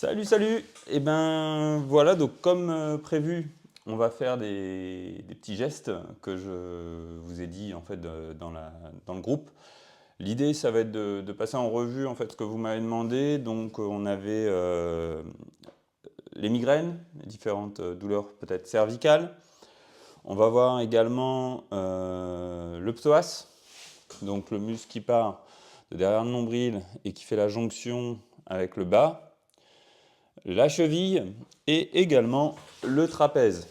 Salut, salut! Et ben voilà, donc comme prévu, on va faire des petits gestes que je vous ai dit en fait dans le groupe. L'idée, ça va être de passer en revue en fait ce que vous m'avez demandé. Donc on avait les migraines, les différentes douleurs peut-être cervicales. On va voir également le psoas, donc le muscle qui part de derrière le nombril et qui fait la jonction avec le bas, la cheville et également le trapèze.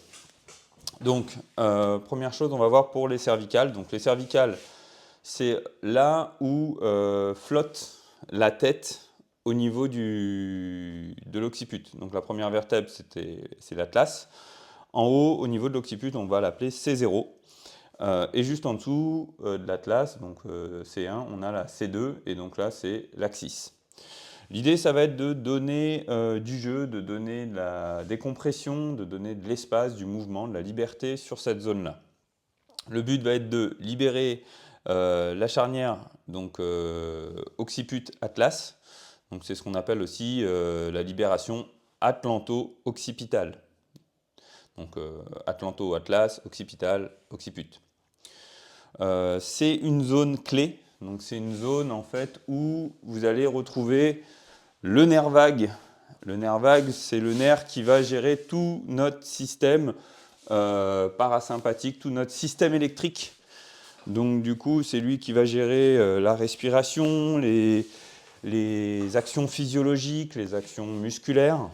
Donc, première chose, on va voir pour les cervicales. Donc, les cervicales, c'est là où flotte la tête au niveau de l'occiput. Donc, la première vertèbre, c'est l'atlas. En haut, au niveau de l'occiput, on va l'appeler C0. Et juste en dessous de l'atlas, donc C1, on a la C2, et donc là, c'est l'axis. L'idée, ça va être de donner du jeu, de donner de la décompression, de donner de l'espace, du mouvement, de la liberté sur cette zone-là. Le but va être de libérer la charnière, donc occiput-atlas. Donc c'est ce qu'on appelle aussi la libération atlanto-occipitale. Donc atlanto-atlas, occipital, occiput. C'est une zone clé. Donc c'est une zone en fait où vous allez retrouver le nerf vague. Le nerf vague, c'est le nerf qui va gérer tout notre système parasympathique, tout notre système électrique. Donc du coup, c'est lui qui va gérer la respiration, les actions physiologiques, les actions musculaires.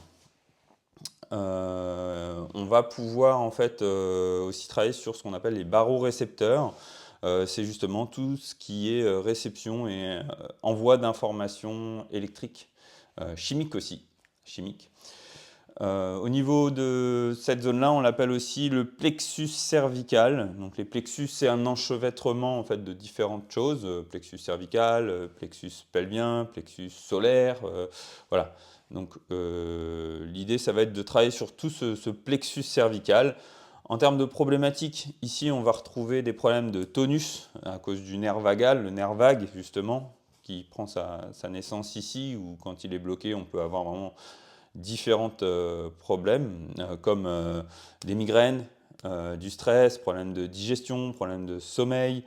On va pouvoir en fait aussi travailler sur ce qu'on appelle les barorécepteurs. C'est justement tout ce qui est réception et envoi d'informations électriques, chimiques aussi. Chimiques. Au niveau de cette zone-là, on l'appelle aussi le plexus cervical. Donc les plexus, c'est un enchevêtrement en fait, de différentes choses. Plexus cervical, plexus pelvien, plexus solaire, voilà. Donc l'idée, ça va être de travailler sur tout ce plexus cervical. En termes de problématiques, ici, on va retrouver des problèmes de tonus à cause du nerf vagal, le nerf vague justement, qui prend sa naissance ici, ou quand il est bloqué, on peut avoir vraiment différents problèmes, comme des migraines, du stress, problèmes de digestion, problèmes de sommeil.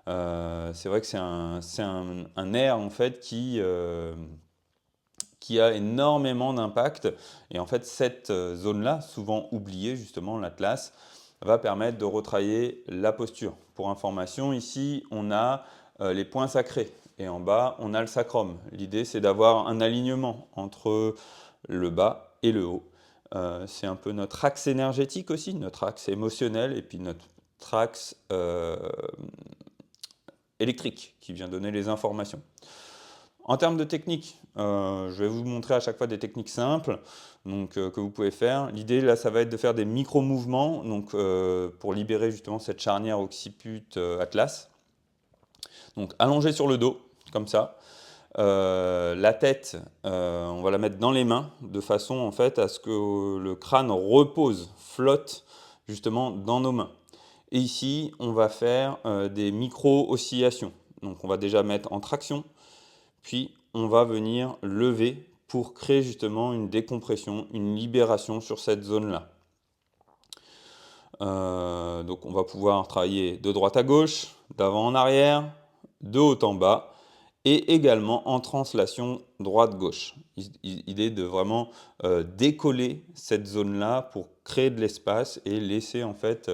C'est vrai que c'est un nerf en fait qui a énormément d'impact. Et en fait, cette zone-là, souvent oubliée justement, l'atlas, va permettre de retravailler la posture. Pour information, ici, on a les points sacrés. Et en bas, on a le sacrum. L'idée, c'est d'avoir un alignement entre le bas et le haut. C'est un peu notre axe énergétique aussi, notre axe émotionnel et puis notre axe électrique qui vient donner les informations. En termes de techniques, je vais vous montrer à chaque fois des techniques simples donc, que vous pouvez faire. L'idée, là, ça va être de faire des micro-mouvements donc, pour libérer justement cette charnière occiput-atlas. Donc, allongé sur le dos, comme ça. La tête, on va la mettre dans les mains, de façon en fait à ce que le crâne repose, flotte justement dans nos mains. Et ici, on va faire des micro-oscillations. Donc, on va déjà mettre en traction, puis on va venir lever pour créer justement une décompression, une libération sur cette zone-là. Donc on va pouvoir travailler de droite à gauche, d'avant en arrière, de haut en bas, et également en translation droite-gauche. Idée de vraiment décoller cette zone-là pour créer de l'espace et laisser en fait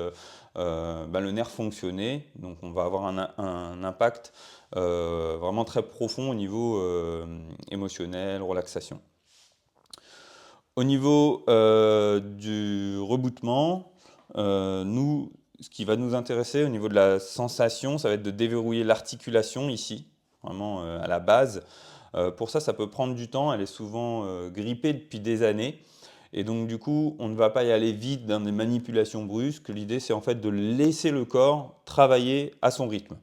le nerf fonctionner. Donc on va avoir un impact vraiment très profond au niveau émotionnel, relaxation. Au niveau du reboutement, nous, ce qui va nous intéresser au niveau de la sensation, ça va être de déverrouiller l'articulation ici, vraiment à la base. Pour ça, ça peut prendre du temps, elle est souvent grippée depuis des années. Et donc du coup, on ne va pas y aller vite dans des manipulations brusques. L'idée, c'est en fait de laisser le corps travailler à son rythme.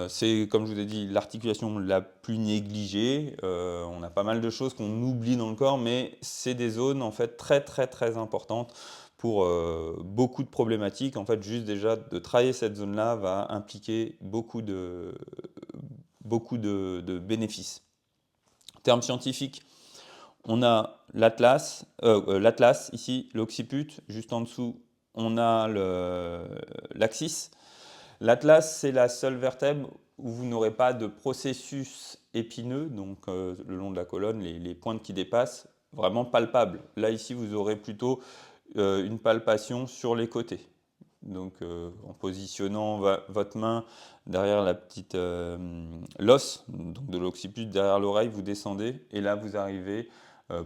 C'est, comme je vous ai dit, l'articulation la plus négligée. On a pas mal de choses qu'on oublie dans le corps, mais c'est des zones en fait très très très importantes pour beaucoup de problématiques. En fait, juste déjà de travailler cette zone-là va impliquer beaucoup de bénéfices. En termes scientifiques, On a l'atlas ici, l'occiput, juste en dessous, on a l'axis. L'atlas, c'est la seule vertèbre où vous n'aurez pas de processus épineux, donc le long de la colonne, les pointes qui dépassent, vraiment palpables. Là, ici, vous aurez plutôt une palpation sur les côtés. Donc en positionnant votre main derrière la petite l'os donc de l'occiput derrière l'oreille, vous descendez et là vous arrivez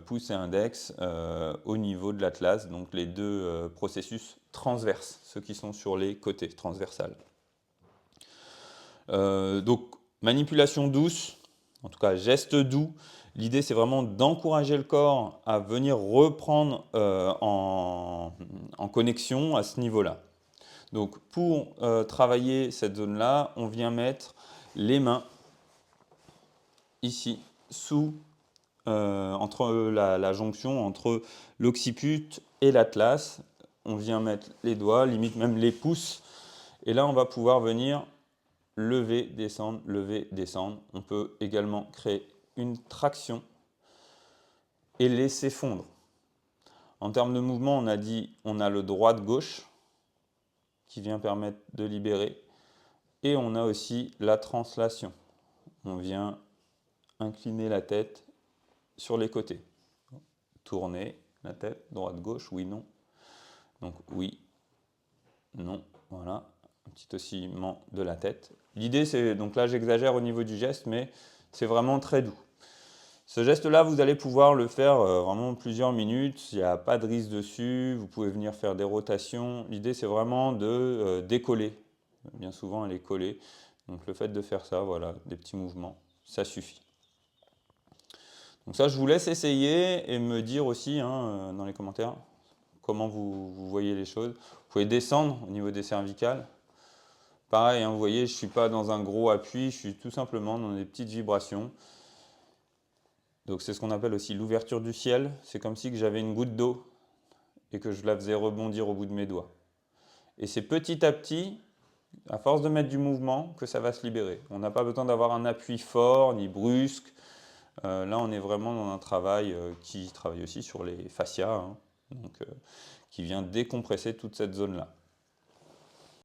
pouce et index au niveau de l'atlas, donc les deux processus transverses, ceux qui sont sur les côtés transversales. Donc manipulation douce, en tout cas geste doux. L'idée c'est vraiment d'encourager le corps à venir reprendre en connexion à ce niveau-là. Donc pour travailler cette zone-là, on vient mettre les mains ici, entre la jonction entre l'occiput et l'atlas. On vient mettre les doigts, limite même les pouces. Et là, on va pouvoir venir lever, descendre, lever, descendre. On peut également créer une traction et laisser fondre. En termes de mouvement, on a dit on a le droite-gauche qui vient permettre de libérer. Et on a aussi la translation. On vient incliner la tête sur les côtés. Tourner la tête, droite-gauche, oui, non. Donc oui, non, voilà. Un petit oscillement de la tête. L'idée, c'est, donc là j'exagère au niveau du geste, mais c'est vraiment très doux. Ce geste-là, vous allez pouvoir le faire vraiment plusieurs minutes. Il n'y a pas de risque dessus. Vous pouvez venir faire des rotations. L'idée, c'est vraiment de décoller. Bien souvent, elle est collée. Donc le fait de faire ça, voilà, des petits mouvements, ça suffit. Donc ça, je vous laisse essayer et me dire aussi dans les commentaires comment vous voyez les choses. Vous pouvez descendre au niveau des cervicales. Pareil, vous voyez, je ne suis pas dans un gros appui, je suis tout simplement dans des petites vibrations. Donc c'est ce qu'on appelle aussi l'ouverture du ciel. C'est comme si j'avais une goutte d'eau et que je la faisais rebondir au bout de mes doigts. Et c'est petit à petit, à force de mettre du mouvement, que ça va se libérer. On n'a pas besoin d'avoir un appui fort ni brusque. Là, on est vraiment dans un travail qui travaille aussi sur les fascias, donc, qui vient décompresser toute cette zone-là.